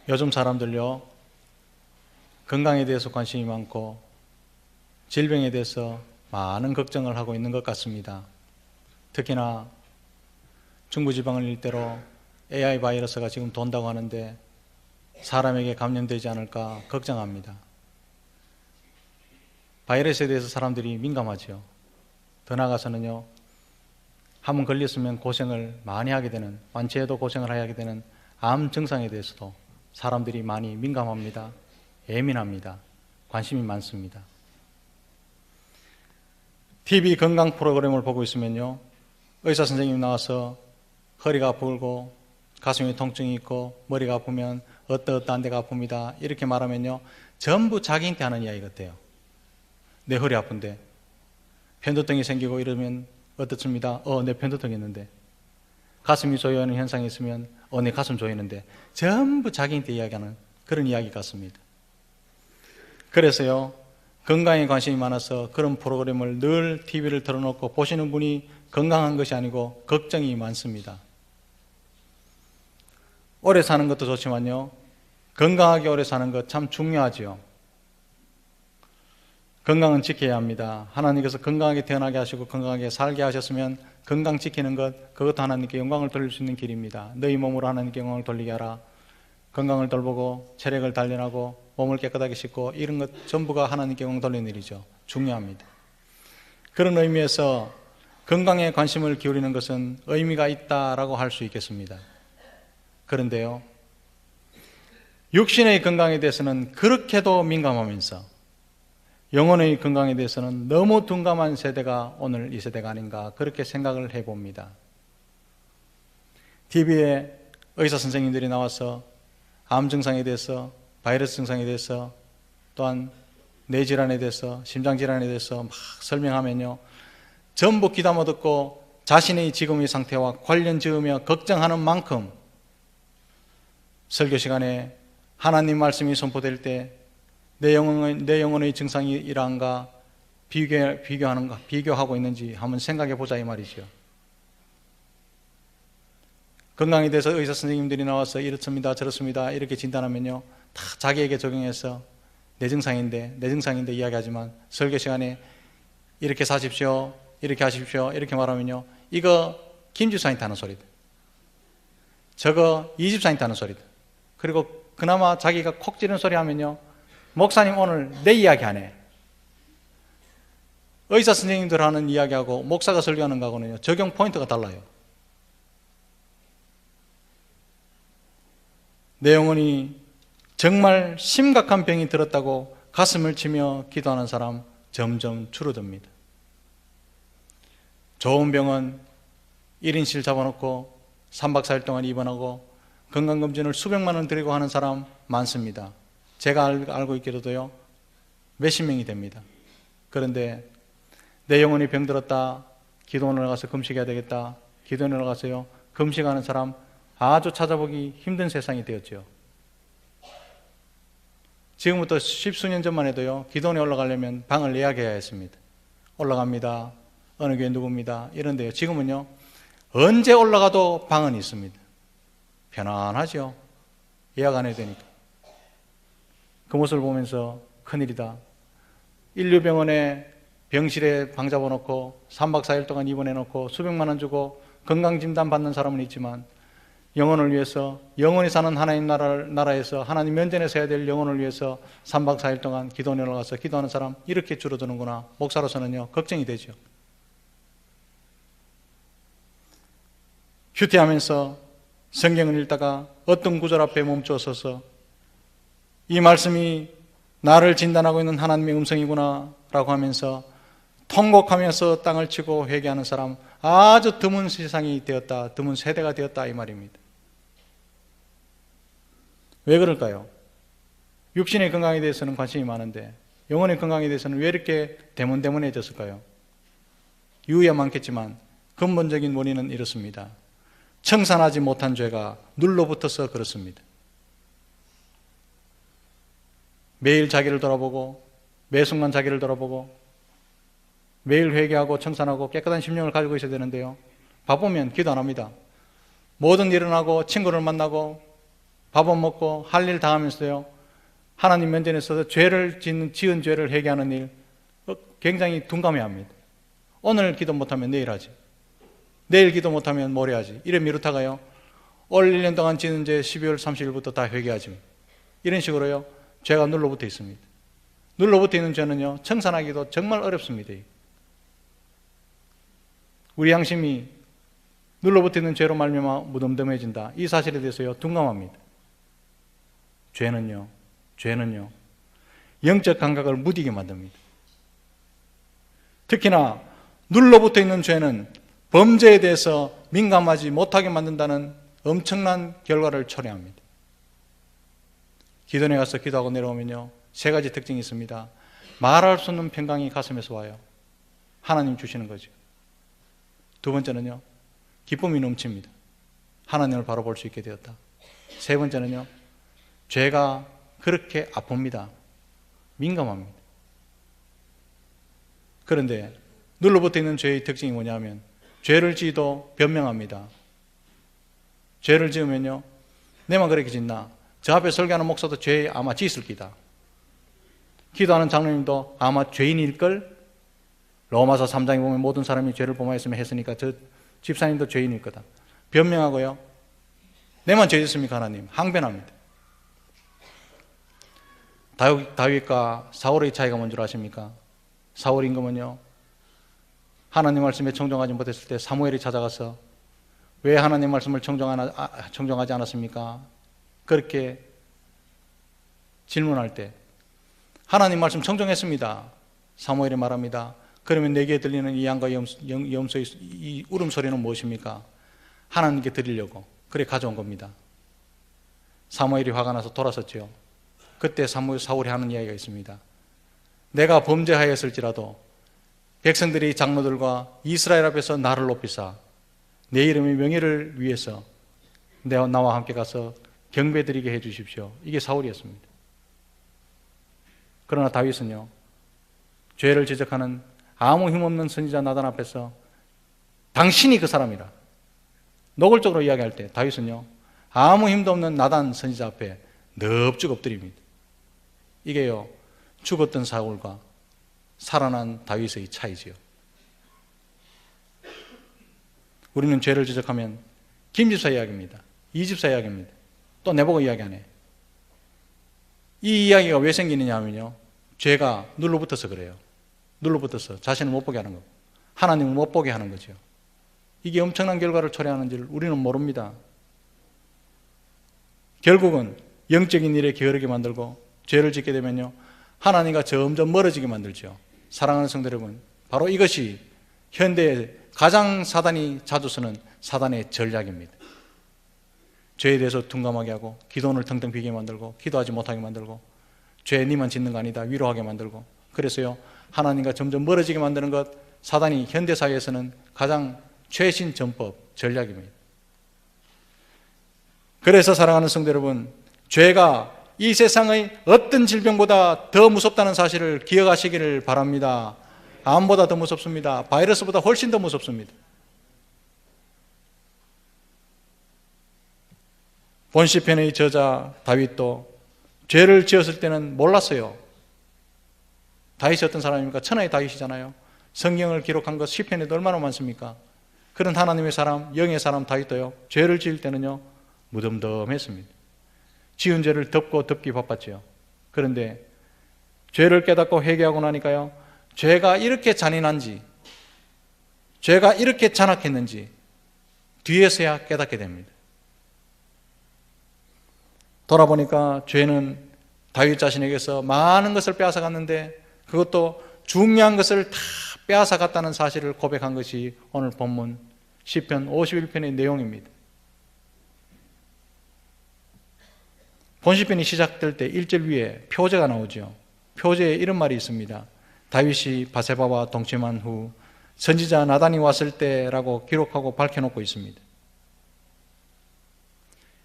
요즘 사람들요, 건강에 대해서 관심이 많고 질병에 대해서 많은 걱정을 하고 있는 것 같습니다. 특히나 중부지방을 일대로 AI 바이러스가 지금 돈다고 하는데 사람에게 감염되지 않을까 걱정합니다. 바이러스에 대해서 사람들이 민감하죠. 더 나아가서는요, 한번 걸렸으면 고생을 많이 하게 되는, 완치해도 고생을 하게 되는 암 증상에 대해서도 사람들이 많이 민감합니다. 예민합니다. 관심이 많습니다. TV 건강 프로그램을 보고 있으면요, 의사 선생님이 나와서 허리가 아프고 가슴에 통증이 있고 머리가 아프면 어떠한 데가 아픕니다 이렇게 말하면요, 전부 자기한테 하는 이야기 같아요. 내 허리 아픈데, 편두통이 생기고 이러면 어떻습니다? 내 편두통이 있는데. 가슴이 조여하는 현상이 있으면 내 가슴 조이는데. 전부 자기한테 이야기하는 그런 이야기 같습니다. 그래서요, 건강에 관심이 많아서 그런 프로그램을 늘 TV를 틀어놓고 보시는 분이 건강한 것이 아니고 걱정이 많습니다. 오래 사는 것도 좋지만요, 건강하게 오래 사는 것 참 중요하지요. 건강은 지켜야 합니다. 하나님께서 건강하게 태어나게 하시고 건강하게 살게 하셨으면 건강 지키는 것, 그것도 하나님께 영광을 돌릴 수 있는 길입니다. 너희 몸으로 하나님께 영광을 돌리게 하라. 건강을 돌보고 체력을 단련하고 몸을 깨끗하게 씻고 이런 것 전부가 하나님께 영광 돌리는 일이죠. 중요합니다. 그런 의미에서 건강에 관심을 기울이는 것은 의미가 있다라고 할 수 있겠습니다. 그런데요, 육신의 건강에 대해서는 그렇게도 민감하면서 영혼의 건강에 대해서는 너무 둔감한 세대가 오늘 이 세대가 아닌가 그렇게 생각을 해봅니다. TV에 의사 선생님들이 나와서 암 증상에 대해서, 바이러스 증상에 대해서, 또한 뇌질환에 대해서, 심장질환에 대해서 막 설명하면요, 전부 귀담아 듣고 자신의 지금의 상태와 관련 지으며 걱정하는 만큼 설교 시간에 하나님 말씀이 선포될 때 내 영혼의 증상이 이러한가 비교하고 있는지 한번 생각해 보자 이 말이죠. 건강에 대해서 의사 선생님들이 나와서 이렇습니다 저렇습니다 이렇게 진단하면요, 다 자기에게 적용해서 내 증상인데 이야기하지만 설교 시간에 이렇게 사십시오 이렇게 하십시오 이렇게 말하면요, 이거 김집사한테 하는 소리다, 저거 이집사한테 하는 소리다. 그리고 그나마 자기가 콕 찌르는 소리 하면요, 목사님 오늘 내 이야기 하네. 의사 선생님들 하는 이야기하고 목사가 설교하는 거하고는요, 적용 포인트가 달라요. 내 영혼이 정말 심각한 병이 들었다고 가슴을 치며 기도하는 사람 점점 줄어듭니다. 좋은 병은 1인실 잡아놓고 3박 4일 동안 입원하고 건강검진을 수백만 원 들이고 하는 사람 많습니다. 제가 알고 있기로도요, 몇십 명이 됩니다. 그런데 내 영혼이 병들었다, 기도원을 가서 금식해야 되겠다, 기도원을 가서요 금식하는 사람 아주 찾아보기 힘든 세상이 되었죠. 지금부터 십수년 전만 해도요, 기도원에 올라가려면 방을 예약해야 했습니다. 올라갑니다, 어느 교회 누구입니다 이런데요, 지금은요 언제 올라가도 방은 있습니다. 편안하죠. 예약 안 해도 되니까. 그 모습을 보면서 큰일이다. 인류병원에 병실에 방 잡아놓고 3박 4일 동안 입원해놓고 수백만 원 주고 건강진단 받는 사람은 있지만 영혼을 위해서, 영원히 사는 하나님 나라에서 하나님 면전에 서야 될 영혼을 위해서 3박 4일 동안 기도원에 올라가서 기도하는 사람 이렇게 줄어드는구나. 목사로서는요 걱정이 되죠. 휴태하면서 성경을 읽다가 어떤 구절 앞에 멈춰 서서 이 말씀이 나를 진단하고 있는 하나님의 음성이구나 라고 하면서 통곡하면서 땅을 치고 회개하는 사람 아주 드문 세상이 되었다, 드문 세대가 되었다 이 말입니다. 왜 그럴까요? 육신의 건강에 대해서는 관심이 많은데 영혼의 건강에 대해서는 왜 이렇게 대문대문해졌을까요? 이유야 많겠지만 근본적인 원인은 이렇습니다. 청산하지 못한 죄가 눌러붙어서 그렇습니다. 매일 자기를 돌아보고 매 순간 자기를 돌아보고 매일 회개하고 청산하고 깨끗한 심령을 가지고 있어야 되는데요, 바쁘면 기도 안 합니다. 뭐든 일어나고 친구를 만나고 밥은 먹고 할 일 다 하면서요, 하나님 면전에 서서 지은 죄를 회개하는 일 굉장히 둔감해합니다. 오늘 기도 못하면 내일 하지, 내일 기도 못하면 모레 하지. 이래 미루다가요, 올 1년 동안 지은 죄 12월 30일부터 다 회개하지. 이런 식으로요, 죄가 눌러붙어 있습니다. 눌러붙어 있는 죄는요, 청산하기도 정말 어렵습니다. 우리 양심이 눌러붙어 있는 죄로 말미암아 무덤덤해진다. 이 사실에 대해서요, 둔감합니다. 죄는요, 영적 감각을 무디게 만듭니다. 특히나 눌러붙어 있는 죄는 범죄에 대해서 민감하지 못하게 만든다는 엄청난 결과를 초래합니다. 기도원에 가서 기도하고 내려오면요, 세 가지 특징이 있습니다. 말할 수 없는 평강이 가슴에서 와요. 하나님 주시는 거죠. 두 번째는요, 기쁨이 넘칩니다. 하나님을 바로 볼 수 있게 되었다. 세 번째는요, 죄가 그렇게 아픕니다. 민감합니다. 그런데 눌러붙어 있는 죄의 특징이 뭐냐면, 죄를 지어도 변명합니다. 죄를 지으면요, 내만 그렇게 짓나? 저 앞에 설교하는 목사도 죄 아마 짓을 기다. 기도하는 장로님도 아마 죄인일걸? 로마서 3장에 보면 모든 사람이 죄를 범하였으면 했으니까 저 집사님도 죄인일 거다. 변명하고요, 내만 죄 짓습니까 하나님? 항변합니다. 다윗과 사울의 차이가 뭔 줄 아십니까? 사울 임금은요, 하나님 말씀에 청종하지 못했을 때 사무엘이 찾아가서 왜 하나님 말씀을 청종하지 않았습니까? 그렇게 질문할 때 하나님 말씀 청종했습니다. 사무엘이 말합니다. 그러면 내게 들리는 이 양과 염소의 이 울음소리는 무엇입니까? 하나님께 드리려고 그래 가져온 겁니다. 사무엘이 화가 나서 돌아섰죠. 그때 사울이 하는 이야기가 있습니다. 내가 범죄하였을지라도 백성들이 장로들과 이스라엘 앞에서 나를 높이사 내 이름의 명예를 위해서 나와 함께 가서 경배드리게 해 주십시오. 이게 사울이었습니다. 그러나 다윗은요, 죄를 지적하는 아무 힘없는 선지자 나단 앞에서 당신이 그 사람이라 노골적으로 이야기할 때 다윗은요, 아무 힘도 없는 나단 선지자 앞에 넙죽 엎드립니다. 이게요, 죽었던 사울과 살아난 다윗의 차이지요. 우리는 죄를 지적하면 김집사 이야기입니다. 이집사 이야기입니다. 또 내보고 이야기하네. 이 이야기가 왜 생기느냐 하면요, 죄가 눌러붙어서 그래요. 눌러붙어서 자신을 못 보게 하는 거, 하나님을 못 보게 하는 거죠. 이게 엄청난 결과를 초래하는 줄 우리는 모릅니다. 결국은 영적인 일에 게으르게 만들고 죄를 짓게 되면요, 하나님과 점점 멀어지게 만들죠. 사랑하는 성도 여러분, 바로 이것이 현대에 가장 사단이 자주 쓰는 사단의 전략입니다. 죄에 대해서 둔감하게 하고 기도원을 텅텅 비게 만들고 기도하지 못하게 만들고 죄 니만 짓는 거 아니다 위로하게 만들고, 그래서요, 하나님과 점점 멀어지게 만드는 것, 사단이 현대사회에서는 가장 최신 전법, 전략입니다. 그래서 사랑하는 성도 여러분, 죄가 이 세상의 어떤 질병보다 더 무섭다는 사실을 기억하시기를 바랍니다. 암보다 더 무섭습니다. 바이러스보다 훨씬 더 무섭습니다. 본시편의 저자 다윗도 죄를 지었을 때는 몰랐어요. 다윗이 어떤 사람입니까? 천하의 다윗이잖아요. 성경을 기록한 것 시편에도 얼마나 많습니까? 그런 하나님의 사람, 영의 사람 다윗도요, 죄를 지을 때는요, 무덤덤했습니다. 지은 죄를 덮기 바빴죠. 그런데 죄를 깨닫고 회개하고 나니까요, 죄가 이렇게 잔인한지, 죄가 이렇게 잔악했는지 뒤에서야 깨닫게 됩니다. 돌아보니까 죄는 다윗 자신에게서 많은 것을 빼앗아갔는데 그것도 중요한 것을 다 빼앗아갔다는 사실을 고백한 것이 오늘 본문 시편 51편의 내용입니다. 본시편이 시작될 때 1절 위에 표제가 나오죠. 표제에 이런 말이 있습니다. 다윗이 바세바와 동침한 후 선지자 나단이 왔을 때라고 기록하고 밝혀놓고 있습니다.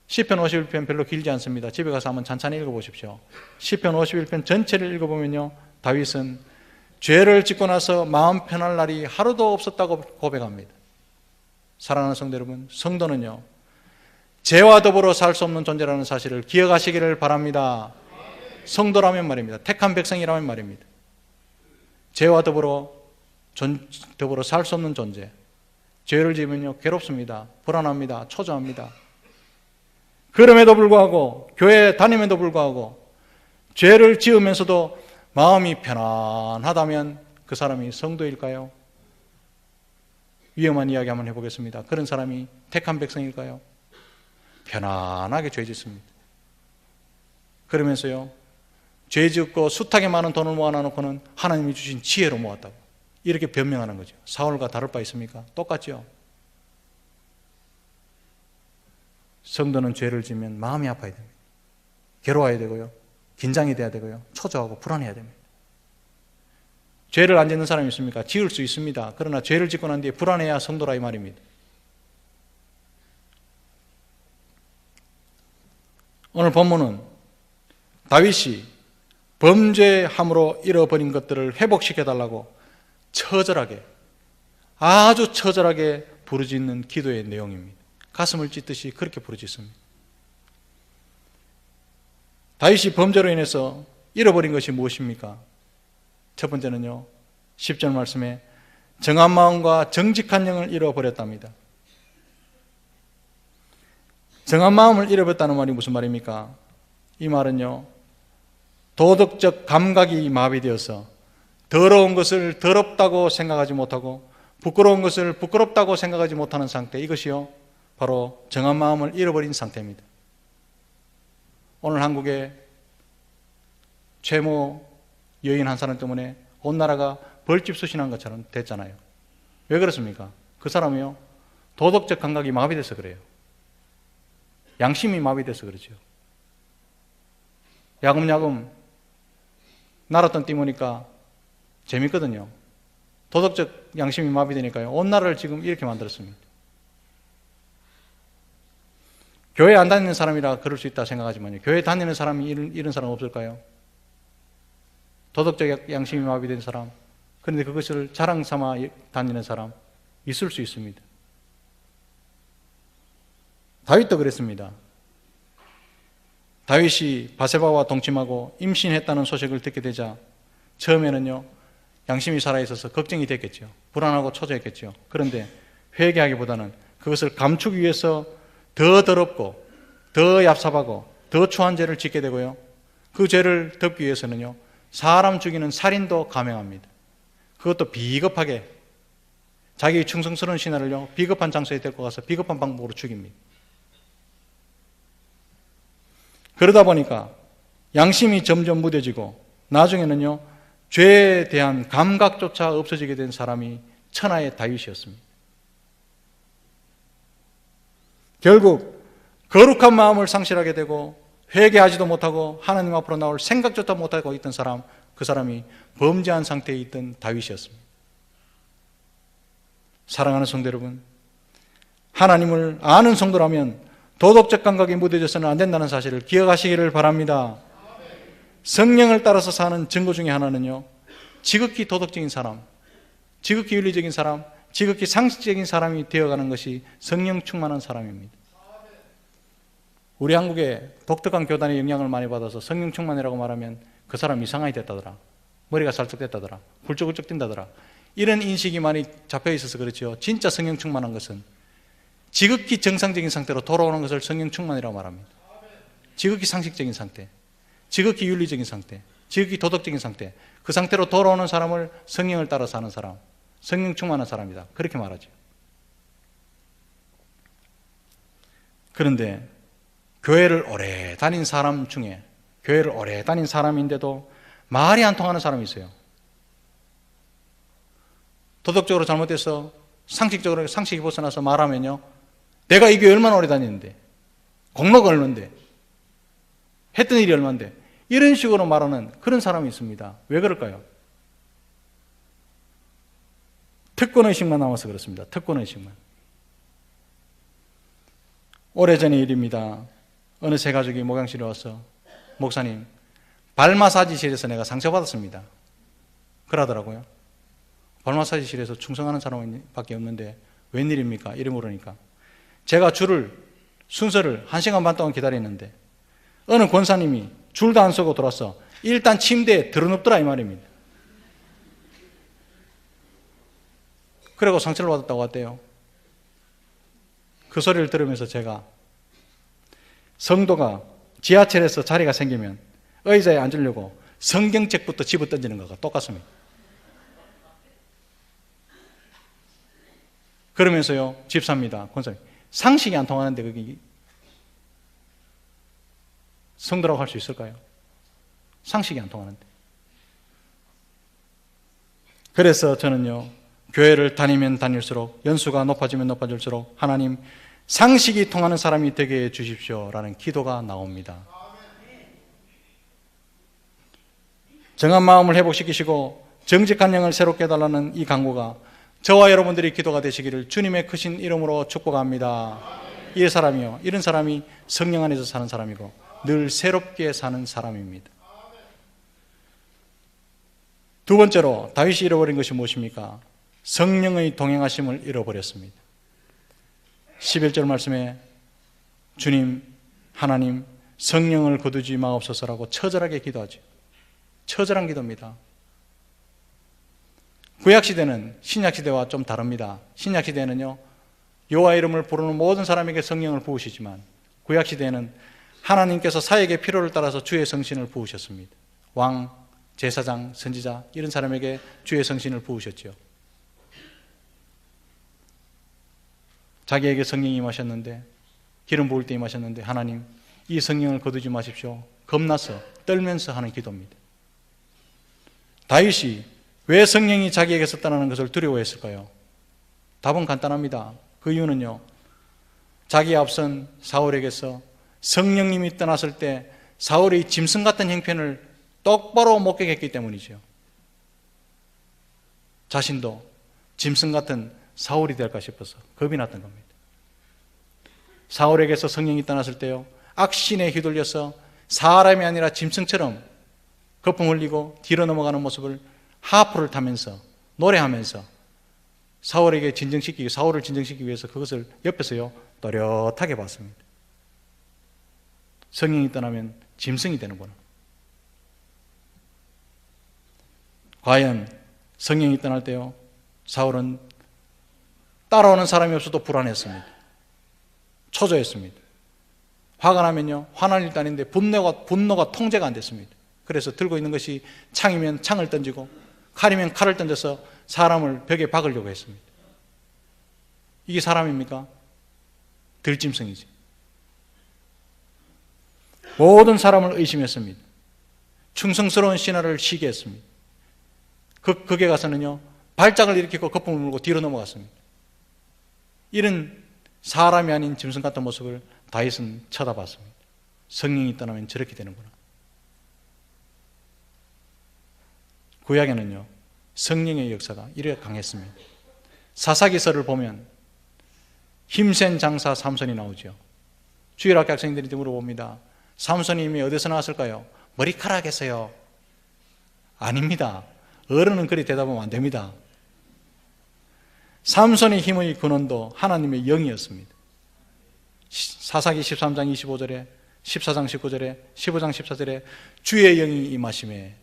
시편 51편 별로 길지 않습니다. 집에 가서 한번 찬찬히 읽어보십시오. 시편 51편 전체를 읽어보면요, 다윗은 죄를 짓고 나서 마음 편할 날이 하루도 없었다고 고백합니다. 사랑하는 성도 여러분, 성도는요, 죄와 더불어 살 수 없는 존재라는 사실을 기억하시기를 바랍니다. 성도라면 말입니다. 택한 백성이라면 말입니다. 죄와 더불어 살 수 없는 존재. 죄를 지으면요, 괴롭습니다. 불안합니다. 초조합니다. 그럼에도 불구하고, 교회 다님에도 불구하고, 죄를 지으면서도 마음이 편안하다면 그 사람이 성도일까요? 위험한 이야기 한번 해보겠습니다. 그런 사람이 택한 백성일까요? 편안하게 죄 짓습니다. 그러면서요, 죄 짓고 숱하게 많은 돈을 모아놓고는 하나님이 주신 지혜로 모았다고 이렇게 변명하는 거죠. 사울과 다를 바 있습니까? 똑같죠. 성도는 죄를 지면 마음이 아파야 됩니다. 괴로워야 되고요, 긴장이 돼야 되고요, 초조하고 불안해야 됩니다. 죄를 안 짓는 사람이 있습니까? 지을 수 있습니다. 그러나 죄를 짓고 난 뒤에 불안해야 성도라 이 말입니다. 오늘 본문은 다윗이 범죄함으로 잃어버린 것들을 회복시켜달라고 처절하게, 아주 처절하게 부르짖는 기도의 내용입니다. 가슴을 찢듯이 그렇게 부르짖습니다. 다윗이 범죄로 인해서 잃어버린 것이 무엇입니까? 첫 번째는요, 10절 말씀에 정한 마음과 정직한 영을 잃어버렸답니다. 정한 마음을 잃어버렸다는 말이 무슨 말입니까? 이 말은요, 도덕적 감각이 마비되어서 더러운 것을 더럽다고 생각하지 못하고 부끄러운 것을 부끄럽다고 생각하지 못하는 상태, 이것이요 바로 정한 마음을 잃어버린 상태입니다. 오늘 한국에 최모 여인 한 사람 때문에 온 나라가 벌집 수신한 것처럼 됐잖아요. 왜 그렇습니까? 그 사람이요, 도덕적 감각이 마비돼서 그래요. 양심이 마비돼서 그렇죠. 야금야금 날았던 띠모니까 재밌거든요. 도덕적 양심이 마비되니까요, 온 나라를 지금 이렇게 만들었습니다. 교회 안 다니는 사람이라 그럴 수 있다 생각하지만요, 교회 다니는 사람이 이런 사람 없을까요? 도덕적 양심이 마비된 사람, 그런데 그것을 자랑 삼아 다니는 사람 있을 수 있습니다. 다윗도 그랬습니다. 다윗이 바세바와 동침하고 임신했다는 소식을 듣게 되자 처음에는요, 양심이 살아있어서 걱정이 됐겠죠. 불안하고 초조했겠죠. 그런데 회개하기보다는 그것을 감추기 위해서 더 더럽고 더 얍삽하고 더 추한 죄를 짓게 되고요, 그 죄를 덮기 위해서는요, 사람 죽이는 살인도 감행합니다. 그것도 비겁하게 자기 충성스러운 신하를요, 비겁한 장소에 데리고 가서 비겁한 방법으로 죽입니다. 그러다 보니까 양심이 점점 무뎌지고 나중에는요, 죄에 대한 감각조차 없어지게 된 사람이 천하의 다윗이었습니다. 결국 거룩한 마음을 상실하게 되고 회개하지도 못하고 하나님 앞으로 나올 생각조차 못하고 있던 사람, 그 사람이 범죄한 상태에 있던 다윗이었습니다. 사랑하는 성도 여러분, 하나님을 아는 성도라면 도덕적 감각이 무뎌져서는 안 된다는 사실을 기억하시기를 바랍니다. 성령을 따라서 사는 증거 중에 하나는요, 지극히 도덕적인 사람, 지극히 윤리적인 사람, 지극히 상식적인 사람이 되어가는 것이 성령 충만한 사람입니다. 우리 한국에 독특한 교단의 영향을 많이 받아서 성령 충만이라고 말하면 그 사람 이상하게 됐다더라, 머리가 살짝 됐다더라, 훌쩍훌쩍 뛴다더라, 이런 인식이 많이 잡혀 있어서 그렇죠. 진짜 성령 충만한 것은 지극히 정상적인 상태로 돌아오는 것을 성령 충만이라고 말합니다. 지극히 상식적인 상태, 지극히 윤리적인 상태, 지극히 도덕적인 상태, 그 상태로 돌아오는 사람을 성령을 따라 사는 사람, 성령 충만한 사람이다, 그렇게 말하죠. 그런데 교회를 오래 다닌 사람 중에, 교회를 오래 다닌 사람인데도 말이 안 통하는 사람이 있어요. 도덕적으로 잘못돼서 상식적으로, 상식이 벗어나서 말하면요, 내가 이 교회 얼마나 오래 다녔는데, 공로가 얼마인데, 했던 일이 얼마인데, 이런 식으로 말하는 그런 사람이 있습니다. 왜 그럴까요? 특권의식만 남아서 그렇습니다. 특권의식만. 오래전의 일입니다. 어느 새 가족이 목양실에 와서, 목사님, 발 마사지실에서 내가 상처받았습니다. 그러더라고요. 발 마사지실에서 충성하는 사람밖에 없는데 웬일입니까? 이래 물으니까 제가 줄을 순서를 1시간 반 동안 기다리는데 어느 권사님이 줄도 안 서고 들어와서 일단 침대에 들어눕더라 이 말입니다. 그리고 상처를 받았다고 했대요. 그 소리를 들으면서 제가 성도가 지하철에서 자리가 생기면 의자에 앉으려고 성경책부터 집어 던지는 것과 똑같습니다. 그러면서요, 집사입니다. 권사님. 상식이 안 통하는데 그게 성도라고 할 수 있을까요? 상식이 안 통하는데. 그래서 저는요, 교회를 다니면 다닐수록, 연수가 높아지면 높아질수록 하나님 상식이 통하는 사람이 되게 해 주십시오라는 기도가 나옵니다. 정한 마음을 회복시키시고 정직한 영을 새롭게 해달라는 이 강구가 저와 여러분들이 기도가 되시기를 주님의 크신 이름으로 축복합니다. 이 사람이요, 이런 사람이 성령 안에서 사는 사람이고 늘 새롭게 사는 사람입니다. 두 번째로 다윗이 잃어버린 것이 무엇입니까? 성령의 동행하심을 잃어버렸습니다. 11절 말씀에 주님, 하나님, 성령을 거두지 마옵소서라고 처절하게 기도하죠. 처절한 기도입니다. 구약시대는 신약시대와 좀 다릅니다. 신약시대는요, 여호와 이름을 부르는 모든 사람에게 성령을 부으시지만 구약시대에는 하나님께서 사역의 필요를 따라서 주의 성신을 부으셨습니다. 왕, 제사장, 선지자 이런 사람에게 주의 성신을 부으셨죠. 자기에게 성령이 임하셨는데, 기름 부을 때 임하셨는데 하나님, 이 성령을 거두지 마십시오. 겁나서 떨면서 하는 기도입니다. 다윗이 왜 성령이 자기에게서 떠나는 것을 두려워했을까요? 답은 간단합니다. 그 이유는요, 자기 앞선 사울에게서 성령님이 떠났을 때 사울의 짐승 같은 형편을 똑바로 목격했기 때문이죠. 자신도 짐승 같은 사울이 될까 싶어서 겁이 났던 겁니다. 사울에게서 성령이 떠났을 때요, 악신에 휘둘려서 사람이 아니라 짐승처럼 거품 흘리고 뒤로 넘어가는 모습을 하프를 타면서 노래하면서 사울을 진정시키기 위해서 그것을 옆에서요 또렷하게 봤습니다. 성령이 떠나면 짐승이 되는구나. 과연 성령이 떠날 때요, 사울은 따라오는 사람이 없어도 불안했습니다. 초조했습니다. 화가 나면요, 화날 일도 아닌데 분노가 통제가 안 됐습니다. 그래서 들고 있는 것이 창이면 창을 던지고 칼이면 칼을 던져서 사람을 벽에 박으려고 했습니다. 이게 사람입니까? 들짐승이지. 모든 사람을 의심했습니다. 충성스러운 신하를 시기했습니다. 극에 가서는요, 발작을 일으키고 거품을 물고 뒤로 넘어갔습니다. 이런 사람이 아닌 짐승 같은 모습을 다윗은 쳐다봤습니다. 성령이 떠나면 저렇게 되는구나. 구약에는요, 성령의 역사가 이렇게 강했습니다. 사사기서를 보면 힘센 장사 삼손이 나오죠. 주일학교 학생들이 물어봅니다. 삼손이 이미 어디서 나왔을까요? 머리카락에서요. 아닙니다. 어른은 그리 대답하면 안 됩니다. 삼손의 힘의 근원도 하나님의 영이었습니다. 사사기 13장 25절에 14장 19절에 15장 14절에 주의 영이 임하심에,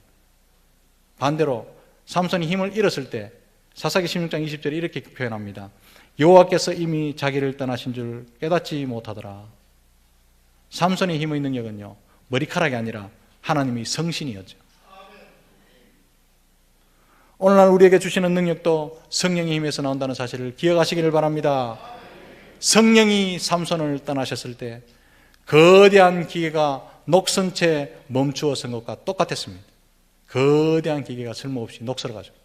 반대로 삼손이 힘을 잃었을 때 사사기 16장 20절에 이렇게 표현합니다. 여호와께서 이미 자기를 떠나신 줄 깨닫지 못하더라. 삼손의 힘의 능력은요, 머리카락이 아니라 하나님의 성신이었죠. 오늘날 우리에게 주시는 능력도 성령의 힘에서 나온다는 사실을 기억하시기를 바랍니다. 성령이 삼손을 떠나셨을 때 거대한 기계가 녹슨 채 멈추어 선 것과 똑같았습니다. 거대한 기계가 쓸모없이 녹슬어가지고.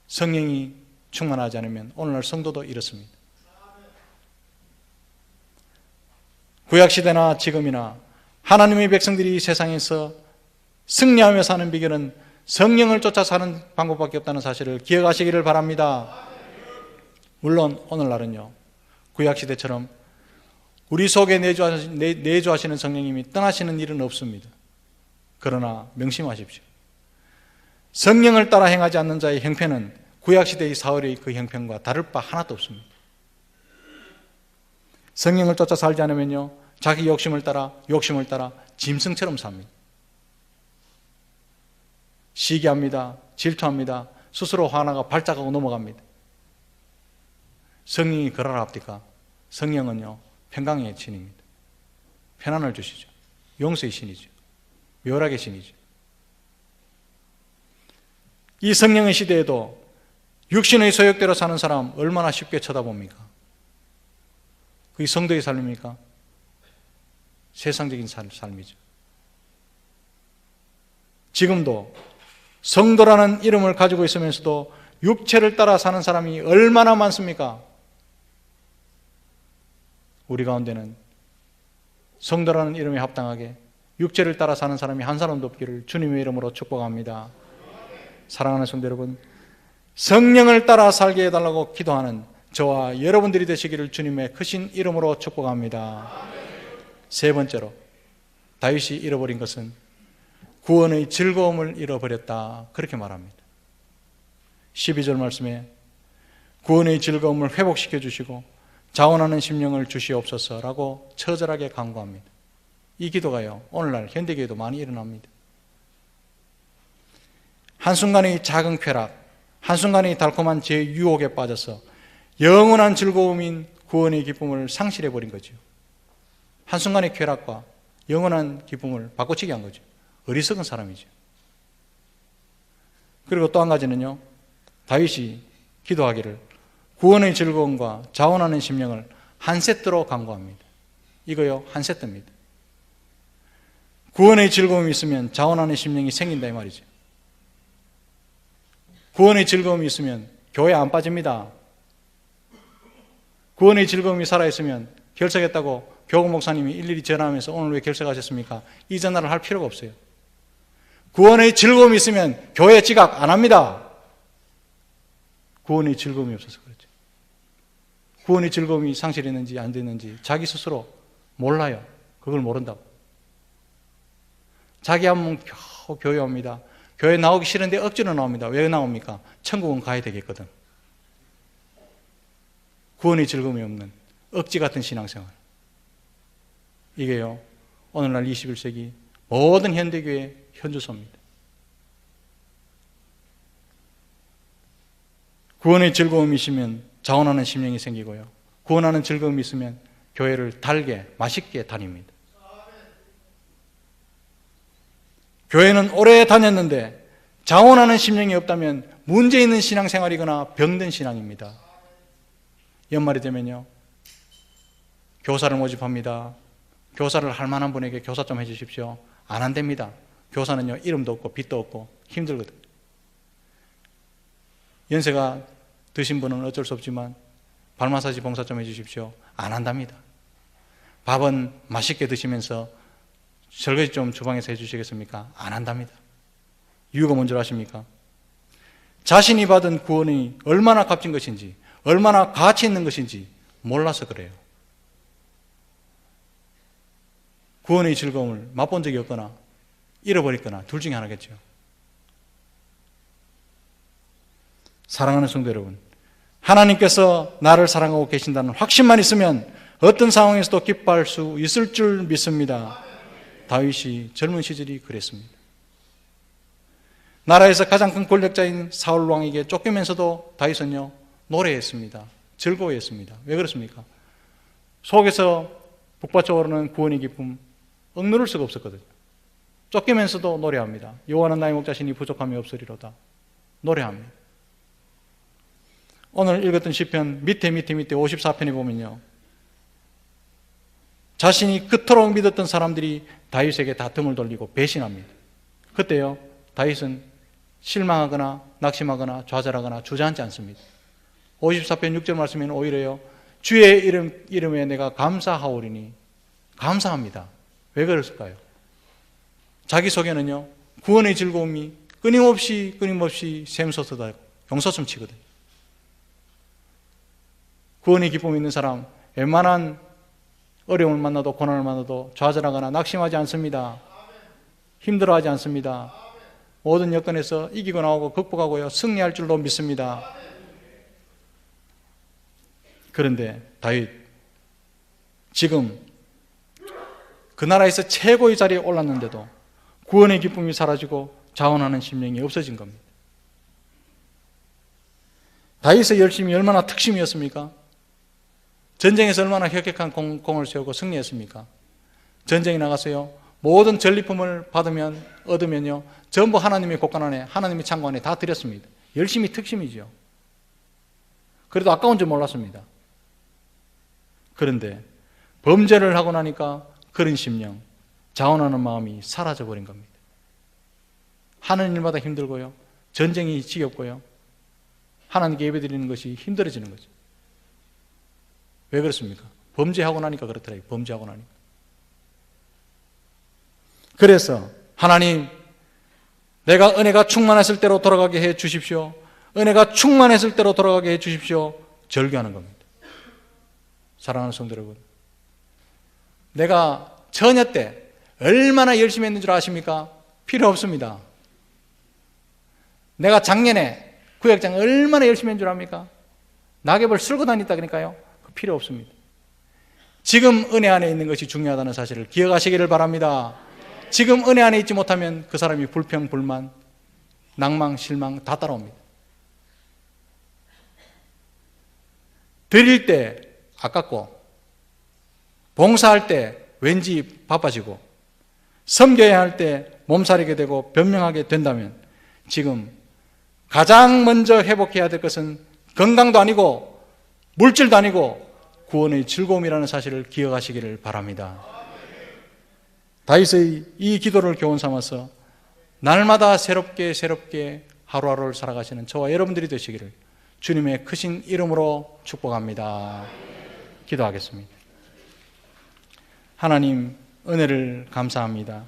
성령이 충만하지 않으면 오늘날 성도도 이렇습니다. 구약시대나 지금이나 하나님의 백성들이 이 세상에서 승리하며 사는 비결은 성령을 쫓아 사는 방법밖에 없다는 사실을 기억하시기를 바랍니다. 물론 오늘날은요, 구약시대처럼 우리 속에 내주하시는 성령님이 떠나시는 일은 없습니다. 그러나 명심하십시오. 성령을 따라 행하지 않는 자의 형편은 구약시대의 사울의 그 형편과 다를 바 하나도 없습니다. 성령을 쫓아 살지 않으면요, 자기 욕심을 따라 짐승처럼 삽니다. 시기합니다. 질투합니다. 스스로 화나가 발작하고 넘어갑니다. 성령이 그러라 합니까? 성령은요, 평강의 신입니다. 편안을 주시죠. 용서의 신이죠. 묘락의 신이죠. 이 성령의 시대에도 육신의 소욕대로 사는 사람 얼마나 쉽게 쳐다봅니까? 그게 성도의 삶입니까? 세상적인 삶이죠. 지금도 성도라는 이름을 가지고 있으면서도 육체를 따라 사는 사람이 얼마나 많습니까? 우리 가운데는 성도라는 이름에 합당하게 육체를 따라 사는 사람이 한 사람도 없기를 주님의 이름으로 축복합니다. 사랑하는 성도 여러분, 성령을 따라 살게 해달라고 기도하는 저와 여러분들이 되시기를 주님의 크신 이름으로 축복합니다. 세 번째로, 다윗이 잃어버린 것은 구원의 즐거움을 잃어버렸다, 그렇게 말합니다. 12절 말씀에 구원의 즐거움을 회복시켜 주시고 자원하는 심령을 주시옵소서라고 처절하게 간구합니다. 이 기도가요, 오늘날 현대교회도 많이 일어납니다. 한순간의 작은 쾌락, 한순간의 달콤한 제 유혹에 빠져서 영원한 즐거움인 구원의 기쁨을 상실해버린 거죠. 한순간의 쾌락과 영원한 기쁨을 바꿔치기 한 거죠. 어리석은 사람이죠. 그리고 또 한 가지는요, 다윗이 기도하기를 구원의 즐거움과 자원하는 심령을 한 세트로 간구합니다. 이거요, 한 세트입니다. 구원의 즐거움이 있으면 자원하는 심령이 생긴다 이 말이죠. 구원의 즐거움이 있으면 교회 안 빠집니다. 구원의 즐거움이 살아있으면 결석했다고 교구 목사님이 일일이 전화하면서 오늘 왜 결석하셨습니까? 이 전화를 할 필요가 없어요. 구원의 즐거움이 있으면 교회 지각 안 합니다. 구원의 즐거움이 없어서 그렇죠. 구원의 즐거움이 상실했는지 안 됐는지 자기 스스로 몰라요. 그걸 모른다고. 자기 한번 겨우 교회 옵니다. 교회 나오기 싫은데 억지로 나옵니다. 왜 나옵니까? 천국은 가야 되겠거든. 구원의 즐거움이 없는 억지 같은 신앙생활. 이게요, 오늘날 21세기 모든 현대교회의 현주소입니다. 구원의 즐거움이 있으면 자원하는 심령이 생기고요, 구원하는 즐거움이 있으면 교회를 달게 맛있게 다닙니다. 교회는 오래 다녔는데 자원하는 심령이 없다면 문제 있는 신앙생활이거나 병든 신앙입니다. 연말이 되면요, 교사를 모집합니다. 교사를 할 만한 분에게 교사 좀 해주십시오. 안 한답니다. 교사는요, 이름도 없고 빚도 없고 힘들거든. 연세가 드신 분은 어쩔 수 없지만 발 마사지 봉사 좀 해주십시오. 안 한답니다. 밥은 맛있게 드시면서 설거지 좀 주방에서 해주시겠습니까? 안 한답니다. 이유가 뭔지 아십니까? 자신이 받은 구원이 얼마나 값진 것인지, 얼마나 가치 있는 것인지 몰라서 그래요. 구원의 즐거움을 맛본 적이 없거나 잃어버렸거나 둘 중에 하나겠죠. 사랑하는 성도 여러분, 하나님께서 나를 사랑하고 계신다는 확신만 있으면 어떤 상황에서도 기뻐할 수 있을 줄 믿습니다. 다윗이 젊은 시절이 그랬습니다. 나라에서 가장 큰 권력자인 사울 왕에게 쫓기면서도 다윗은요, 노래했습니다. 즐거워했습니다. 왜 그렇습니까? 속에서 북받쳐 오르는 구원의 기쁨 억누를 수가 없었거든요. 쫓기면서도 노래합니다. 여호와는 나의 목자시니 부족함이 없으리로다. 노래합니다. 오늘 읽었던 시편 밑에 54편에 보면요, 자신이 그토록 믿었던 사람들이 다윗에게 다 등을 돌리고 배신합니다. 그때요, 다윗은 실망하거나 낙심하거나 좌절하거나 주저앉지 않습니다. 54편 6절 말씀에는 오히려요, 주의 이름에 내가 감사하오리니, 감사합니다. 왜 그랬을까요? 자기 속에는요, 구원의 즐거움이 끊임없이 샘솟아서 용솟음 치거든요. 구원의 기쁨이 있는 사람, 웬만한 어려움을 만나도 고난을 만나도 좌절하거나 낙심하지 않습니다. 힘들어하지 않습니다. 모든 여건에서 이기고 나오고 극복하고요, 승리할 줄로 믿습니다. 그런데 다윗, 지금 그 나라에서 최고의 자리에 올랐는데도 구원의 기쁨이 사라지고 자원하는 심령이 없어진 겁니다. 다윗의 열심이 얼마나 특심이었습니까? 전쟁에서 얼마나 혁혁한 공을 세우고 승리했습니까? 전쟁에 나가서요, 모든 전리품을 얻으면요, 전부 하나님의 곳간 안에, 하나님의 창고 안에 다 드렸습니다. 열심이 특심이죠. 그래도 아까운 줄 몰랐습니다. 그런데 범죄를 하고 나니까 그런 심령, 자원하는 마음이 사라져버린 겁니다. 하는 일마다 힘들고요, 전쟁이 지겹고요, 하나님께 예배드리는 것이 힘들어지는 거죠. 왜 그렇습니까? 범죄하고 나니까 그렇더라고요. 범죄하고 나니까. 그래서 하나님, 내가 은혜가 충만했을 때로 돌아가게 해 주십시오. 은혜가 충만했을 때로 돌아가게 해 주십시오. 절규하는 겁니다. 사랑하는 성도 여러분, 내가 처녀 때 얼마나 열심히 했는 줄 아십니까? 필요 없습니다. 내가 작년에 구역장 얼마나 열심히 했는 줄 압니까? 낙엽을 쓸고 다녔다 그러니까요. 필요 없습니다. 지금 은혜 안에 있는 것이 중요하다는 사실을 기억하시기를 바랍니다. 지금 은혜 안에 있지 못하면 그 사람이 불평, 불만, 낭망, 실망 다 따라옵니다. 드릴 때 아깝고, 봉사할 때 왠지 바빠지고, 섬겨야 할 때 몸살이게 되고 변명하게 된다면 지금 가장 먼저 회복해야 될 것은 건강도 아니고 물질도 아니고 구원의 즐거움이라는 사실을 기억하시기를 바랍니다. 다윗의 이 기도를 교훈 삼아서 날마다 새롭게 하루하루를 살아가시는 저와 여러분들이 되시기를 주님의 크신 이름으로 축복합니다. 기도하겠습니다. 하나님, 은혜를 감사합니다.